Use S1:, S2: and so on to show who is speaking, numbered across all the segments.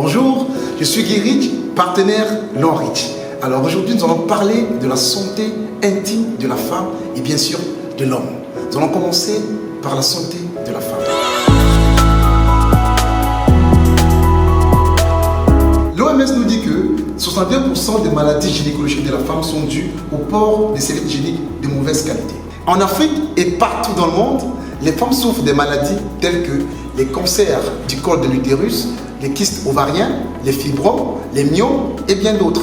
S1: Bonjour, je suis Guy Rich, partenaire Long Rich. Alors aujourd'hui, nous allons parler de la santé intime de la femme et bien sûr de l'homme. Nous allons commencer par la santé de la femme. L'OMS nous dit que 62% des maladies gynécologiques de la femme sont dues au port des serviettes hygiéniques de mauvaise qualité. En Afrique et partout dans le monde, les femmes souffrent des maladies telles que les cancers du col de l'utérus, les kystes ovariens, les fibromes, les myomes et bien d'autres.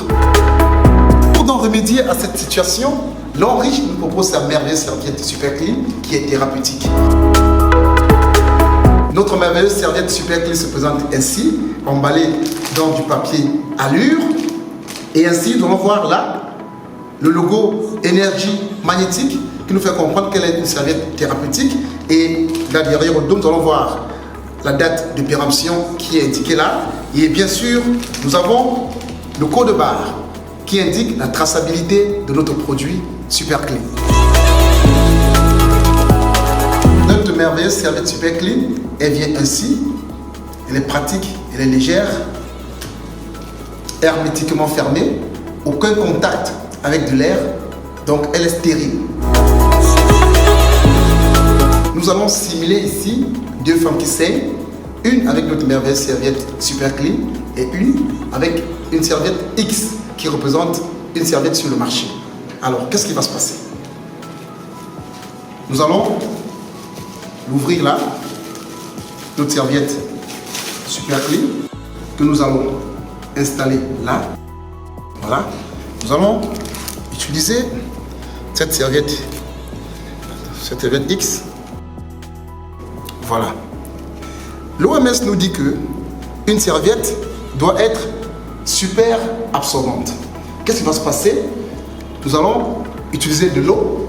S1: Pour en remédier à cette situation, Long Rich nous propose sa merveilleuse serviette Super Clean qui est thérapeutique. Notre merveilleuse serviette Super Clean se présente ainsi, emballée dans du papier allure. Et ainsi, nous allons voir là le logo énergie magnétique qui nous fait comprendre qu'elle est une serviette thérapeutique. Et là derrière au dos, nous allons voir la date de péremption qui est indiquée là. Et bien sûr, nous avons le code barre qui indique la traçabilité de notre produit Super Clean. Notre merveilleuse serviette Super Clean, elle vient ainsi. Elle est pratique, elle est légère, hermétiquement fermée, aucun contact avec de l'air, donc elle est stérile. Nous allons simuler ici deux femmes qui saignent, une avec notre merveilleuse serviette Super Clean et une avec une serviette X qui représente une serviette sur le marché. Alors, qu'est-ce qui va se passer? Nous allons l'ouvrir là, notre serviette Super Clean, que nous allons installer là. Voilà. Nous allons utiliser cette serviette X. Voilà. L'OMS nous dit que une serviette doit être super absorbante. Qu'est-ce qui va se passer? Nous allons utiliser de l'eau.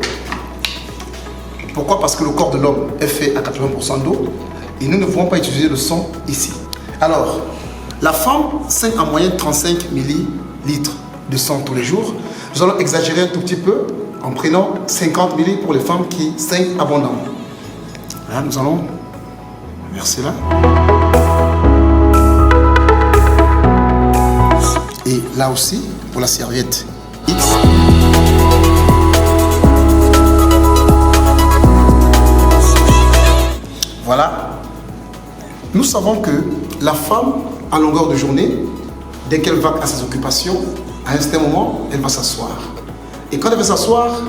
S1: Pourquoi? Parce que le corps de l'homme est fait à 80% d'eau et nous ne pouvons pas utiliser le sang ici. Alors, la femme saigne en moyenne 35 ml de sang tous les jours. Nous allons exagérer un tout petit peu en prenant 50 ml pour les femmes qui saignent abondamment. Là, nous allons verser là. Et là aussi, pour la serviette X. Voilà. Nous savons que la femme, à longueur de journée, dès qu'elle va à ses occupations, à un certain moment, elle va s'asseoir. Et quand elle va s'asseoir,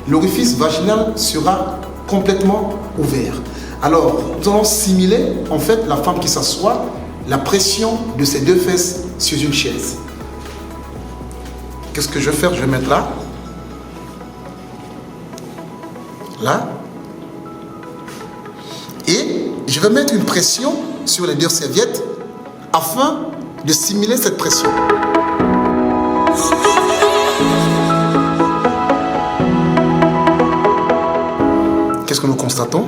S1: l'orifice vaginal sera complètement ouvert. Alors, nous allons simuler, en fait, la femme qui s'assoit, la pression de ses deux fesses sur une chaise. Qu'est-ce que je vais faire? Je vais mettre là. Là. Et je vais mettre une pression sur les deux serviettes afin de simuler cette pression. Qu'est-ce que nous constatons?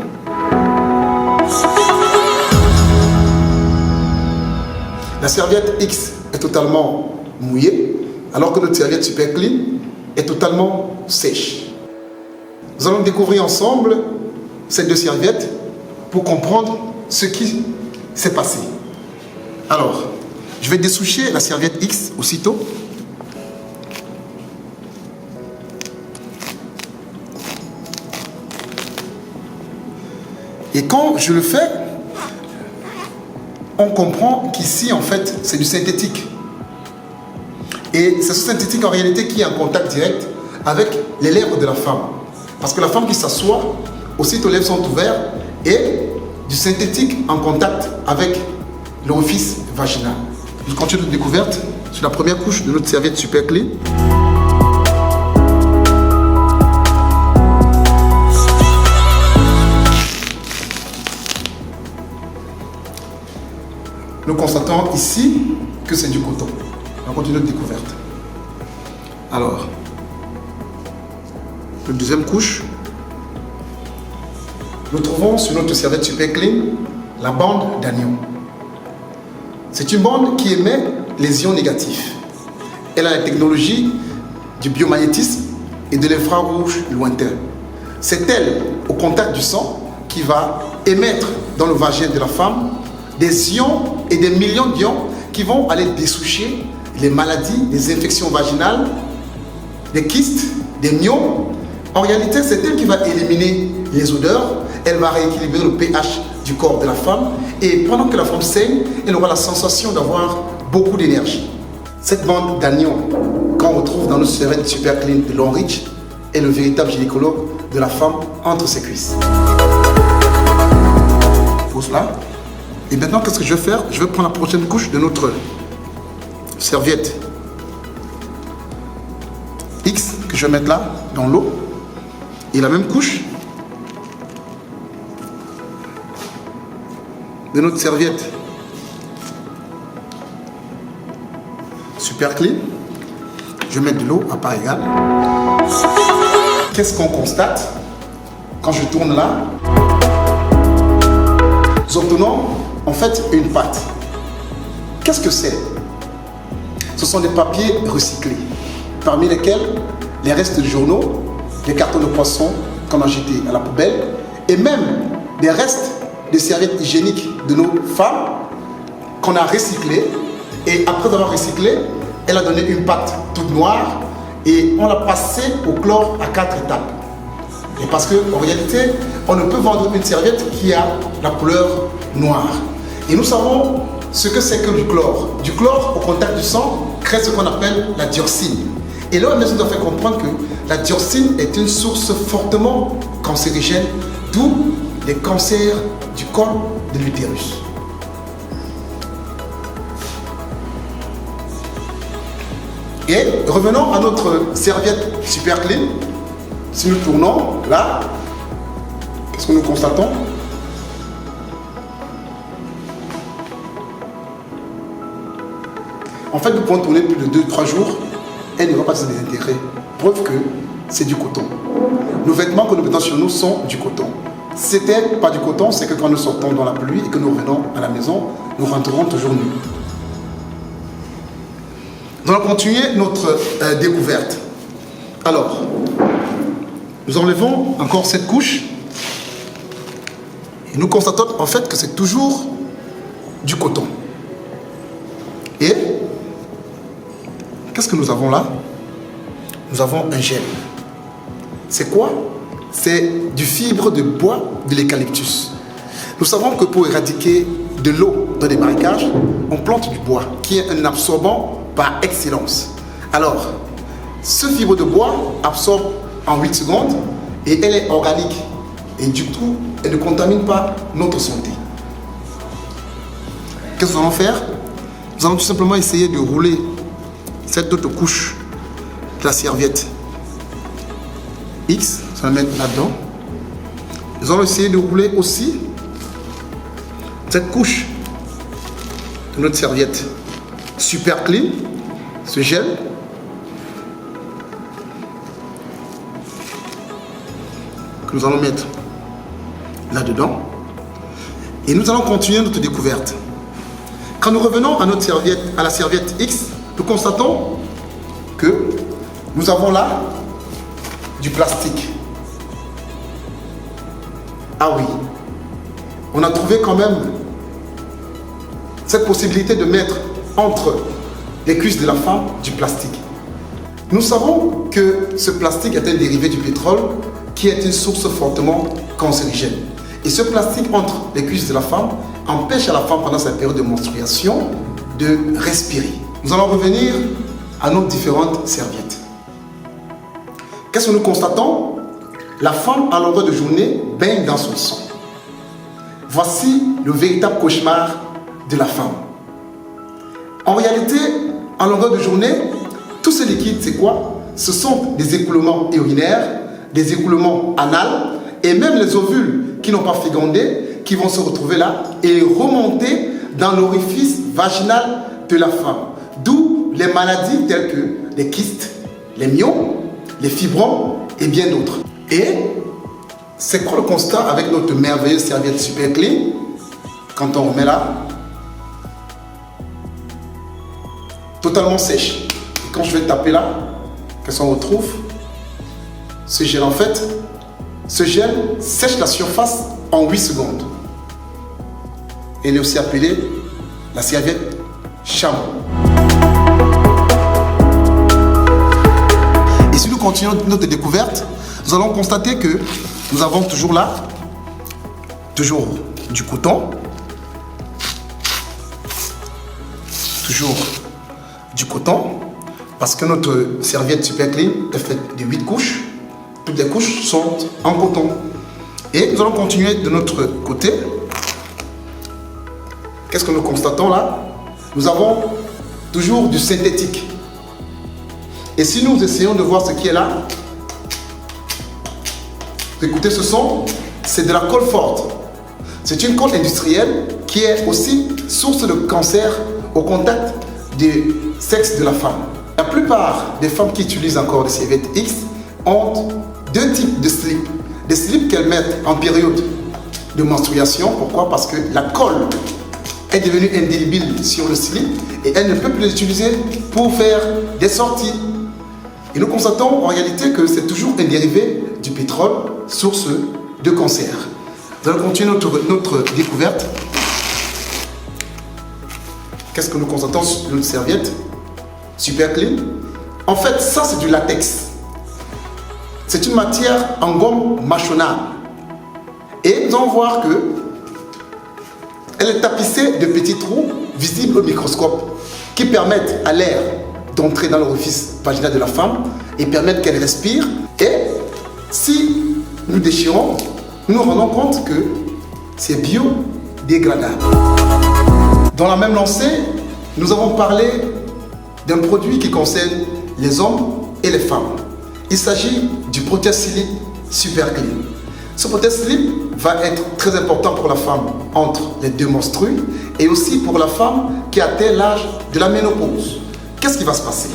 S1: La serviette X est totalement mouillée, alors que notre serviette Super Clean est totalement sèche. Nous allons découvrir ensemble ces deux serviettes pour comprendre ce qui s'est passé. Alors, je vais dessoucher la serviette X aussitôt. Et quand je le fais, on comprend qu'ici, en fait, c'est du synthétique. Et c'est ce synthétique, en réalité, qui est en contact direct avec les lèvres de la femme. Parce que la femme qui s'assoit, aussitôt les lèvres sont ouvertes et du synthétique en contact avec l'orifice vaginal. Je continue de découverte sur la première couche de notre serviette Super Clean. Nous constatons ici que c'est du coton. On continue de découverte. Alors, la deuxième couche, nous trouvons sur notre serviette Super Clean la bande d'anion. C'est une bande qui émet les ions négatifs. Elle a la technologie du biomagnétisme et de l'infrarouge lointain. C'est elle, au contact du sang, qui va émettre dans le vagin de la femme des ions et des millions d'ions qui vont aller dessoucher les maladies, les infections vaginales, des kystes, des myoses. En réalité, c'est elle qui va éliminer les odeurs, elle va rééquilibrer le pH du corps de la femme et pendant que la femme saigne, elle aura la sensation d'avoir beaucoup d'énergie. Cette bande d'agneau qu'on retrouve dans nos serviettes Super Clean de Longreach est le véritable gynécologue de la femme entre ses cuisses. Pose là. Et maintenant, qu'est-ce que je vais faire? Je vais prendre la prochaine couche de notre serviette X que je vais mettre là dans l'eau. Et la même couche de notre serviette Super Clean. Je vais mettre de l'eau à part égale. Qu'est-ce qu'on constate quand je tourne là? Nous obtenons en fait une pâte. Qu'est-ce que c'est? Ce sont des papiers recyclés, parmi lesquels les restes de journaux, les cartons de poisson qu'on a jetés à la poubelle et même des restes de serviettes hygiéniques de nos femmes qu'on a recyclées. Et après avoir recyclé, elle a donné une pâte toute noire et on l'a passée au chlore à 4 étapes. Et parce qu'en réalité, on ne peut vendre une serviette qui a la couleur noire. Et nous savons ce que c'est que du chlore. Du chlore au contact du sang crée ce qu'on appelle la dioxine. Et l'OMS nous a fait comprendre que la dioxine est une source fortement cancérigène, d'où les cancers du col de l'utérus. Et revenons à notre serviette Super Clean. Si nous tournons là, qu'est-ce que nous constatons? En fait, nous pouvons tourner plus de 2-3 jours, elle ne va pas se désintégrer. Preuve que c'est du coton. Nos vêtements que nous mettons sur nous sont du coton. Si c'était pas du coton, c'est que quand nous sortons dans la pluie et que nous revenons à la maison, nous rentrerons toujours nus. Nous allons continuer notre découverte. Alors, nous enlevons encore cette couche et nous constatons en fait que c'est toujours du coton. Et qu'est-ce que nous avons là? Nous avons un gel. C'est quoi? C'est du fibre de bois de l'eucalyptus. Nous savons que pour éradiquer de l'eau dans des marécages, on plante du bois qui est un absorbant par excellence. Alors, ce fibre de bois absorbe en 8 secondes et elle est organique. Et du coup, elle ne contamine pas notre santé. Qu'est-ce que nous allons faire? Nous allons tout simplement essayer de rouler cette autre couche de la serviette X. On va la mettre là-dedans. Nous allons essayer de rouler aussi cette couche de notre serviette Super Clean, ce gel. Que nous allons mettre là-dedans. Et nous allons continuer notre découverte. Quand nous revenons à notre serviette, à la serviette X, nous constatons que nous avons là du plastique. Ah oui, on a trouvé quand même cette possibilité de mettre entre les cuisses de la femme du plastique. Nous savons que ce plastique est un dérivé du pétrole qui est une source fortement cancérigène. Et ce plastique entre les cuisses de la femme empêche à la femme pendant sa période de menstruation de respirer. Nous allons revenir à nos différentes serviettes. Qu'est-ce que nous constatons? La femme à longueur de journée baigne dans son sang. Voici le véritable cauchemar de la femme. En réalité, à longueur de journée, tous ces liquides, c'est quoi? Ce sont des écoulements urinaires, des écoulements anals et même les ovules qui n'ont pas fécondé, qui vont se retrouver là et remonter dans l'orifice vaginal de la femme. D'où les maladies telles que les kystes, les myoses, les fibromes et bien d'autres. Et c'est quoi le constat avec notre merveilleuse serviette Super Clean? Quand on remet là, totalement sèche. Et quand je vais taper là, qu'est-ce qu'on retrouve? Ce gel en fait, ce gel sèche la surface en 8 secondes. Elle est aussi appelée la serviette shampoo. Et si nous continuons notre découverte, nous allons constater que nous avons toujours là, toujours du coton, toujours du coton, parce que notre serviette Super Clean est faite de 8 couches. Toutes les couches sont en coton. Et nous allons continuer de notre côté. Qu'est-ce que nous constatons là? Nous avons toujours du synthétique. Et si nous essayons de voir ce qui est là, écoutez ce son, c'est de la colle forte. C'est une colle industrielle qui est aussi source de cancer au contact du sexe de la femme. La plupart des femmes qui utilisent encore des serviettes X ont deux types de slips. Des slips qu'elles mettent en période de menstruation. Pourquoi? Parce que la colle est devenue indélébile sur le slip et elle ne peut plus l'utiliser pour faire des sorties. Et nous constatons en réalité que c'est toujours un dérivé du pétrole, source de cancer. Nous allons continuer notre découverte. Qu'est-ce que nous constatons sur notre serviette Super Clean? En fait, ça c'est du latex. C'est une matière en gomme mâchonnable. Et nous allons voir que elle est tapissée de petits trous visibles au microscope qui permettent à l'air d'entrer dans l'orifice vaginal de la femme et permettent qu'elle respire. Et si nous déchirons, nous nous rendons compte que c'est biodégradable. Dans la même lancée, nous avons parlé d'un produit qui concerne les hommes et les femmes. Il s'agit du Protea Slip Super Clean. Ce Protea Slip va être très important pour la femme entre les deux menstrues et aussi pour la femme qui atteint l'âge de la ménopause. Qu'est-ce qui va se passer?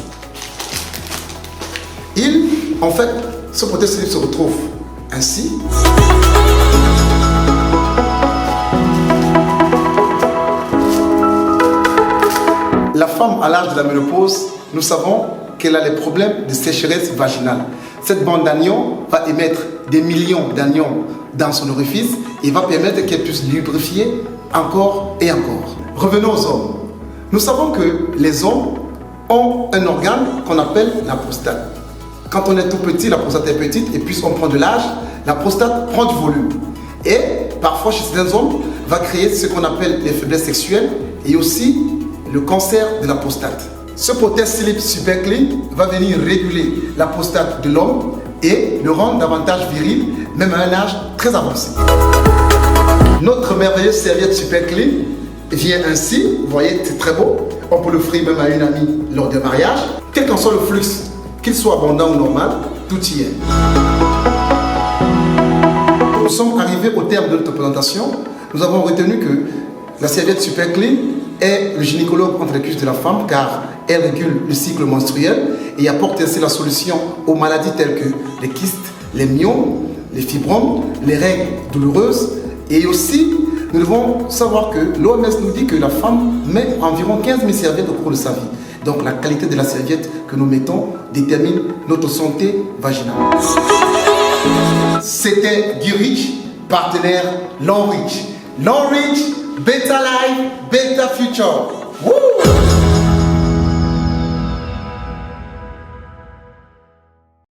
S1: En fait, ce Protea Slip se retrouve ainsi. La femme à l'âge de la ménopause, nous savons qu'elle a les problèmes de sécheresse vaginale. Cette bande d'anions va émettre des millions d'anions dans son orifice et va permettre qu'elle puisse lubrifier encore et encore. Revenons aux hommes. Nous savons que les hommes ont un organe qu'on appelle la prostate. Quand on est tout petit, la prostate est petite et puis on prend de l'âge, la prostate prend du volume. Et parfois chez certains hommes, va créer ce qu'on appelle les faiblesses sexuelles et aussi le cancer de la prostate. Ce Protea Slip Super Clean va venir réguler la prostate de l'homme et le rendre davantage viril, même à un âge très avancé. Notre merveilleuse serviette Super Clean vient ainsi, vous voyez, c'est très beau. On peut l'offrir même à une amie lors d'un mariage. Quel qu'en soit le flux, qu'il soit abondant ou normal, tout y est. Nous sommes arrivés au terme de notre présentation. Nous avons retenu que la serviette Super Clean est le gynécologue entre les cuisses de la femme car elle régule le cycle menstruel et apporte ainsi la solution aux maladies telles que les kystes, les myomes, les fibromes, les règles douloureuses. Et aussi, nous devons savoir que l'OMS nous dit que la femme met environ 15 000 serviettes au cours de sa vie. Donc la qualité de la serviette que nous mettons détermine notre santé vaginale. C'était Guy Rich, partenaire Long Reach. Long Reach, Better Life, Better Future. Woo!